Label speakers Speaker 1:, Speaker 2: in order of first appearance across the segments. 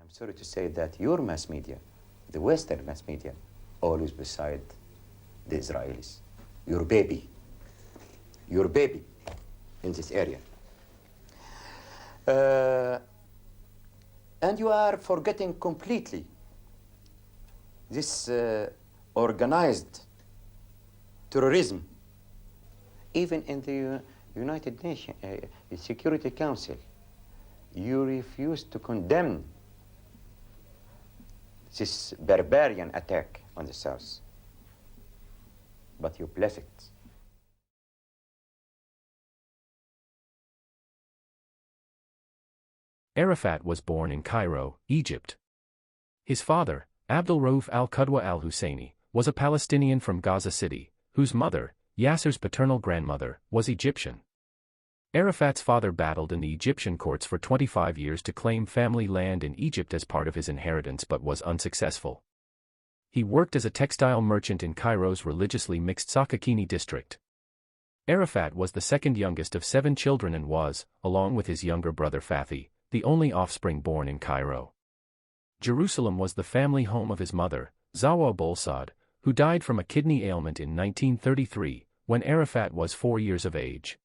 Speaker 1: I'm sorry to say that your mass media, the Western mass media, always beside the Israelis. Your baby in this area. And you are forgetting completely this organized terrorism, even in the United Nations Security Council. You refuse to condemn this barbarian attack on the South, but you bless it.
Speaker 2: Arafat was born in Cairo, Egypt. His father, Abdul Rauf al-Qudwa al-Husseini, was a Palestinian from Gaza City, whose mother, Yasser's paternal grandmother, was Egyptian. Arafat's father battled in the Egyptian courts for 25 years to claim family land in Egypt as part of his inheritance but was unsuccessful. He worked as a textile merchant in Cairo's religiously mixed Sakakini district. Arafat was the second youngest of 7 children and was, along with his younger brother Fathi, the only offspring born in Cairo. Jerusalem was the family home of his mother, Zawa Bolsad, who died from a kidney ailment in 1933, when Arafat was 4 years of age.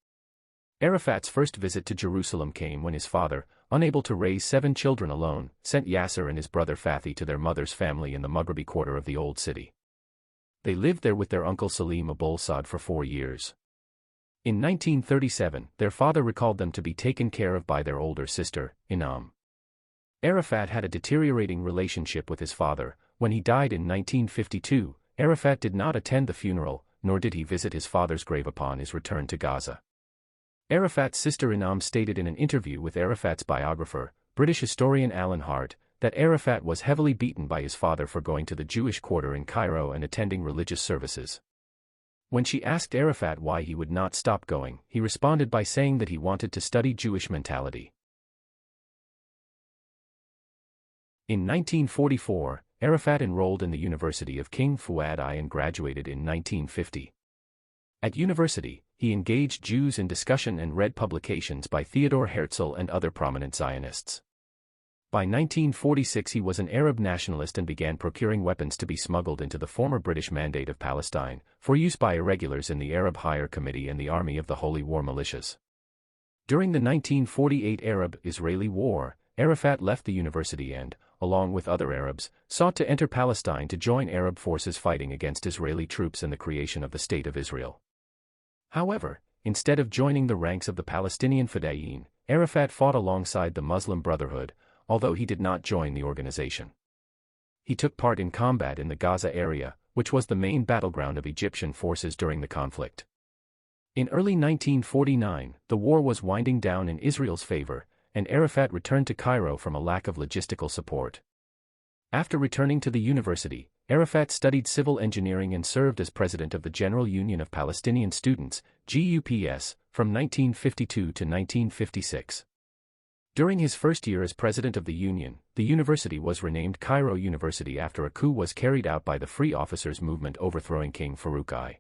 Speaker 2: Arafat's first visit to Jerusalem came when his father, unable to raise 7 children alone, sent Yasser and his brother Fathi to their mother's family in the Maghribi quarter of the Old City. They lived there with their uncle Salim Abolsad for 4 years. In 1937, their father recalled them to be taken care of by their older sister, Inam. Arafat had a deteriorating relationship with his father. When he died in 1952, Arafat did not attend the funeral, nor did he visit his father's grave upon his return to Gaza. Arafat's sister Inam stated in an interview with Arafat's biographer, British historian Alan Hart, that Arafat was heavily beaten by his father for going to the Jewish quarter in Cairo and attending religious services. When she asked Arafat why he would not stop going, he responded by saying that he wanted to study Jewish mentality. In 1944, Arafat enrolled in the University of King Fuad I and graduated in 1950. At university, he engaged Jews in discussion and read publications by Theodor Herzl and other prominent Zionists. By 1946 he was an Arab nationalist and began procuring weapons to be smuggled into the former British Mandate of Palestine, for use by irregulars in the Arab Higher Committee and the Army of the Holy War militias. During the 1948 Arab-Israeli War, Arafat left the university and, along with other Arabs, sought to enter Palestine to join Arab forces fighting against Israeli troops and the creation of the State of Israel. However, instead of joining the ranks of the Palestinian Fedayeen, Arafat fought alongside the Muslim Brotherhood, although he did not join the organization. He took part in combat in the Gaza area, which was the main battleground of Egyptian forces during the conflict. In early 1949, the war was winding down in Israel's favor, and Arafat returned to Cairo from a lack of logistical support. After returning to the university, Arafat studied civil engineering and served as president of the General Union of Palestinian Students, GUPS, from 1952 to 1956. During his first year as president of the union, the university was renamed Cairo University after a coup was carried out by the Free Officers Movement overthrowing King Farouk I.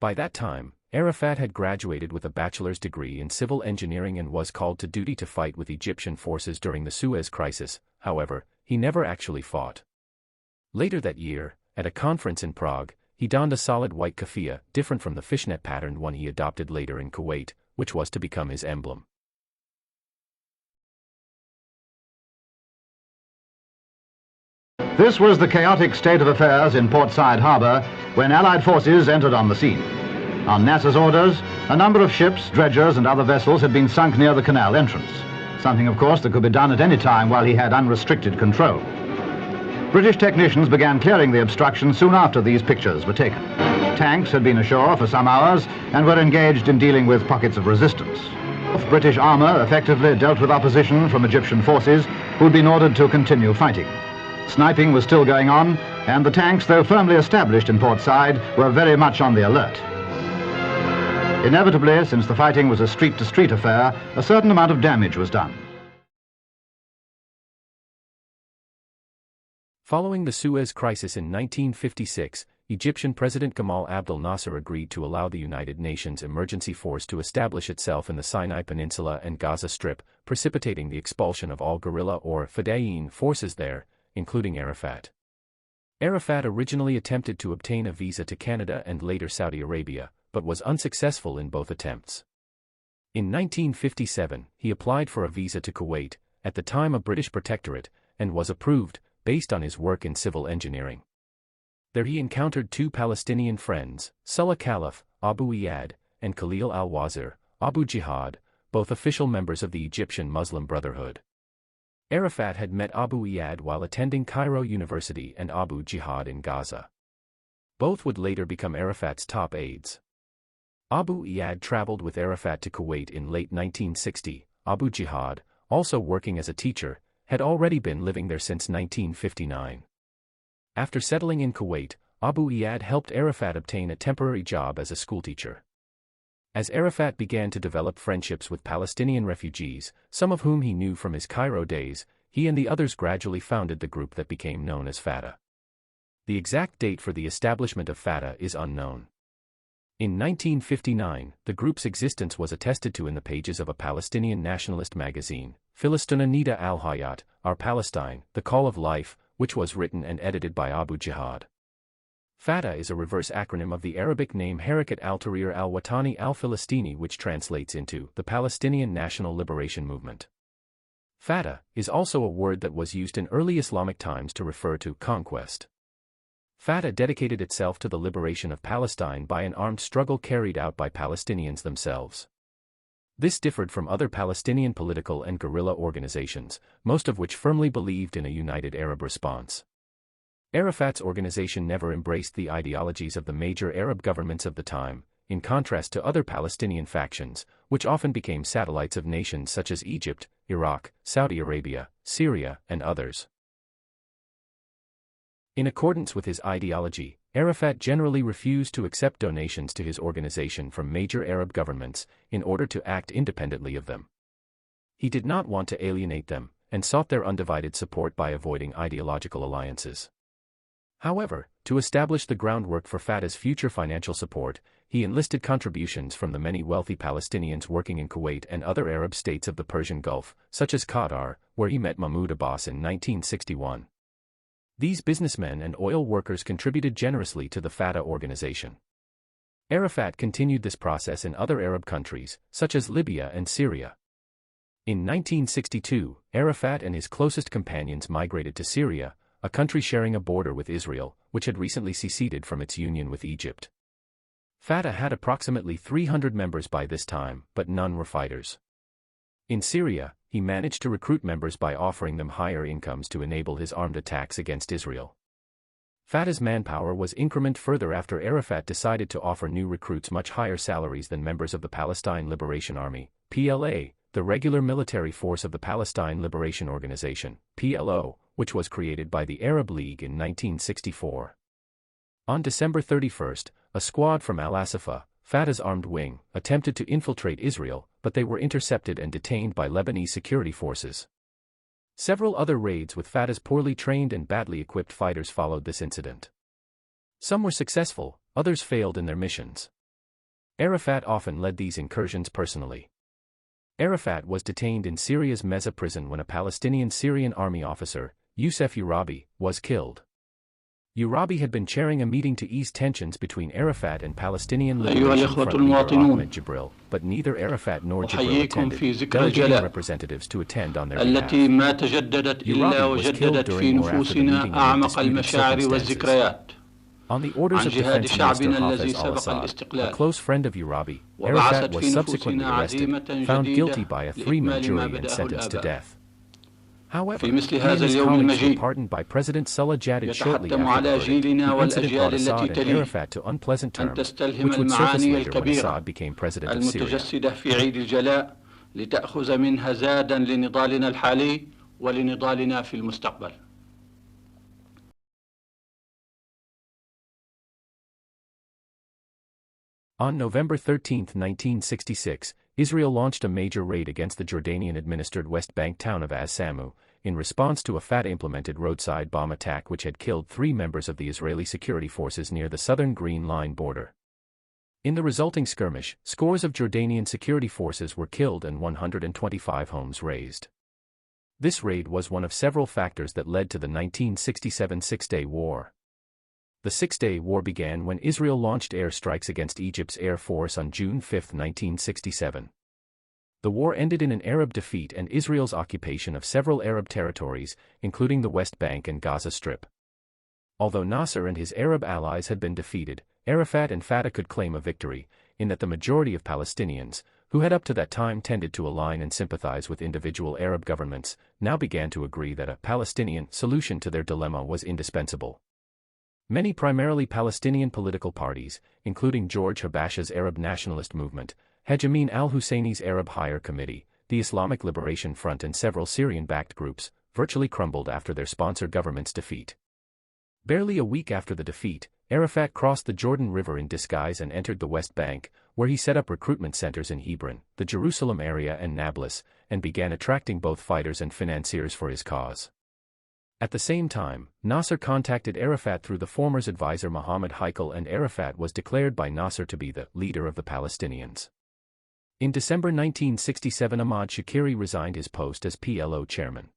Speaker 2: By that time, Arafat had graduated with a bachelor's degree in civil engineering and was called to duty to fight with Egyptian forces during the Suez Crisis. However, he never actually fought. Later that year, at a conference in Prague, he donned a solid white keffiyeh, different from the fishnet patterned one he adopted later in Kuwait, which was to become his emblem.
Speaker 3: This was the chaotic state of affairs in Port Said Harbour when Allied forces entered on the scene. On Nasser's orders, a number of ships, dredgers and other vessels had been sunk near the canal entrance, something of course that could be done at any time while he had unrestricted control. British technicians began clearing the obstruction soon after these pictures were taken. Tanks had been ashore for some hours and were engaged in dealing with pockets of resistance. British armour effectively dealt with opposition from Egyptian forces who had been ordered to continue fighting. Sniping was still going on, and the tanks, though firmly established in Port Said, were very much on the alert. Inevitably, since the fighting was a street-to-street affair, a certain amount of damage was done.
Speaker 2: Following the Suez Crisis in 1956, Egyptian President Gamal Abdel Nasser agreed to allow the United Nations Emergency Force to establish itself in the Sinai Peninsula and Gaza Strip, precipitating the expulsion of all guerrilla or Fedayeen forces there, including Arafat. Arafat originally attempted to obtain a visa to Canada and later Saudi Arabia, but was unsuccessful in both attempts. In 1957, he applied for a visa to Kuwait, at the time a British protectorate, and was approved, based on his work in civil engineering. There he encountered two Palestinian friends, Sulla Khalaf, Abu Iyad, and Khalil al-Wazir, Abu Jihad, both official members of the Egyptian Muslim Brotherhood. Arafat had met Abu Iyad while attending Cairo University and Abu Jihad in Gaza. Both would later become Arafat's top aides. Abu Iyad traveled with Arafat to Kuwait in late 1960. Abu Jihad, also working as a teacher, had already been living there since 1959. After settling in Kuwait, Abu Iyad helped Arafat obtain a temporary job as a schoolteacher. As Arafat began to develop friendships with Palestinian refugees, some of whom he knew from his Cairo days, he and the others gradually founded the group that became known as Fatah. The exact date for the establishment of Fatah is unknown. In 1959, the group's existence was attested to in the pages of a Palestinian nationalist magazine, Filistuna Nida al-Hayat, Our Palestine, The Call of Life, which was written and edited by Abu Jihad. Fatah is a reverse acronym of the Arabic name Harakat al-Tahrir al-Watani al-Filistini, which translates into the Palestinian National Liberation Movement. Fatah is also a word that was used in early Islamic times to refer to conquest. Fatah dedicated itself to the liberation of Palestine by an armed struggle carried out by Palestinians themselves. This differed from other Palestinian political and guerrilla organizations, most of which firmly believed in a united Arab response. Arafat's organization never embraced the ideologies of the major Arab governments of the time, in contrast to other Palestinian factions, which often became satellites of nations such as Egypt, Iraq, Saudi Arabia, Syria, and others. In accordance with his ideology, Arafat generally refused to accept donations to his organization from major Arab governments, in order to act independently of them. He did not want to alienate them, and sought their undivided support by avoiding ideological alliances. However, to establish the groundwork for Fatah's future financial support, he enlisted contributions from the many wealthy Palestinians working in Kuwait and other Arab states of the Persian Gulf, such as Qatar, where he met Mahmoud Abbas in 1961. These businessmen and oil workers contributed generously to the Fatah organization. Arafat continued this process in other Arab countries, such as Libya and Syria. In 1962, Arafat and his closest companions migrated to Syria, a country sharing a border with Israel, which had recently seceded from its union with Egypt. Fatah had approximately 300 members by this time, but none were fighters. In Syria, he managed to recruit members by offering them higher incomes to enable his armed attacks against Israel. Fatah's manpower was incremented further after Arafat decided to offer new recruits much higher salaries than members of the Palestine Liberation Army, PLA, the regular military force of the Palestine Liberation Organization, PLO, which was created by the Arab League in 1964. On December 31, a squad from Al-Asafah, Fatah's armed wing, attempted to infiltrate Israel, but they were intercepted and detained by Lebanese security forces. Several other raids with Fatah's poorly trained and badly equipped fighters followed this incident. Some were successful, others failed in their missions. Arafat often led these incursions personally. Arafat was detained in Syria's Meza prison when a Palestinian Syrian army officer, Youssef Urabi, was killed. Urabi had been chairing a meeting to ease tensions between Arafat and Palestinian Liberation Front leader Ahmed Jibril, but neither Arafat nor Jibril attended, delegating representatives to attend on their behalf. Urabi was killed during or after the meeting in disputed circumstances. On the orders of Defense Minister Hafez al-Assad, a close friend of Urabi, Arafat was subsequently arrested, found guilty by a three-man jury and sentenced to death. However, he and his colleagues were pardoned by President Sulla Jadid shortly after the verdict. The incident brought Assad and Arafat to unpleasant terms, which would surface later when Assad became president of Syria. On November 13, 1966, Israel launched a major raid against the Jordanian-administered West Bank town of Az-Samu, in response to a FAT-implemented roadside bomb attack which had killed 3 members of the Israeli security forces near the southern Green Line border. In the resulting skirmish, scores of Jordanian security forces were killed and 125 homes razed. This raid was one of several factors that led to the 1967 Six-Day War. The Six-Day War began when Israel launched airstrikes against Egypt's Air Force on June 5, 1967. The war ended in an Arab defeat and Israel's occupation of several Arab territories, including the West Bank and Gaza Strip. Although Nasser and his Arab allies had been defeated, Arafat and Fatah could claim a victory, in that the majority of Palestinians, who had up to that time tended to align and sympathize with individual Arab governments, now began to agree that a Palestinian solution to their dilemma was indispensable. Many primarily Palestinian political parties, including George Habasha's Arab nationalist movement, Haj Amin al-Husseini's Arab Higher Committee, the Islamic Liberation Front and several Syrian-backed groups, virtually crumbled after their sponsor government's defeat. Barely a week after the defeat, Arafat crossed the Jordan River in disguise and entered the West Bank, where he set up recruitment centers in Hebron, the Jerusalem area and Nablus, and began attracting both fighters and financiers for his cause. At the same time, Nasser contacted Arafat through the former's advisor Mohammed Heikel, and Arafat was declared by Nasser to be the leader of the Palestinians. In December 1967, Ahmad Shakiri resigned his post as PLO chairman.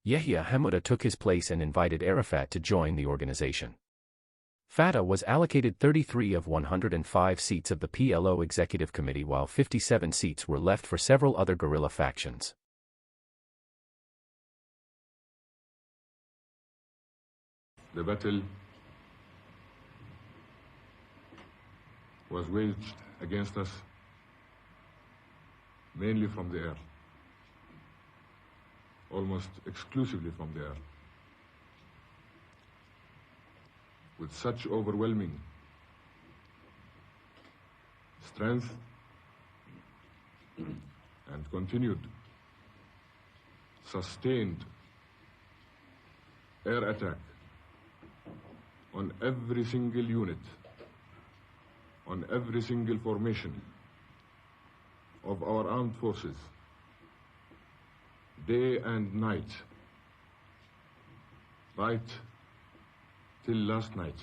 Speaker 2: Yahya Hamouda took his place and invited Arafat to join the organization. Fatah was allocated 33 of 105 seats of the PLO Executive Committee, while 57 seats were left for several other guerrilla factions.
Speaker 4: The battle was waged against us mainly from the air, almost exclusively from the air, with such overwhelming strength and continued, sustained air attack on every single unit, on every single formation of our armed forces, day and night, right till last night.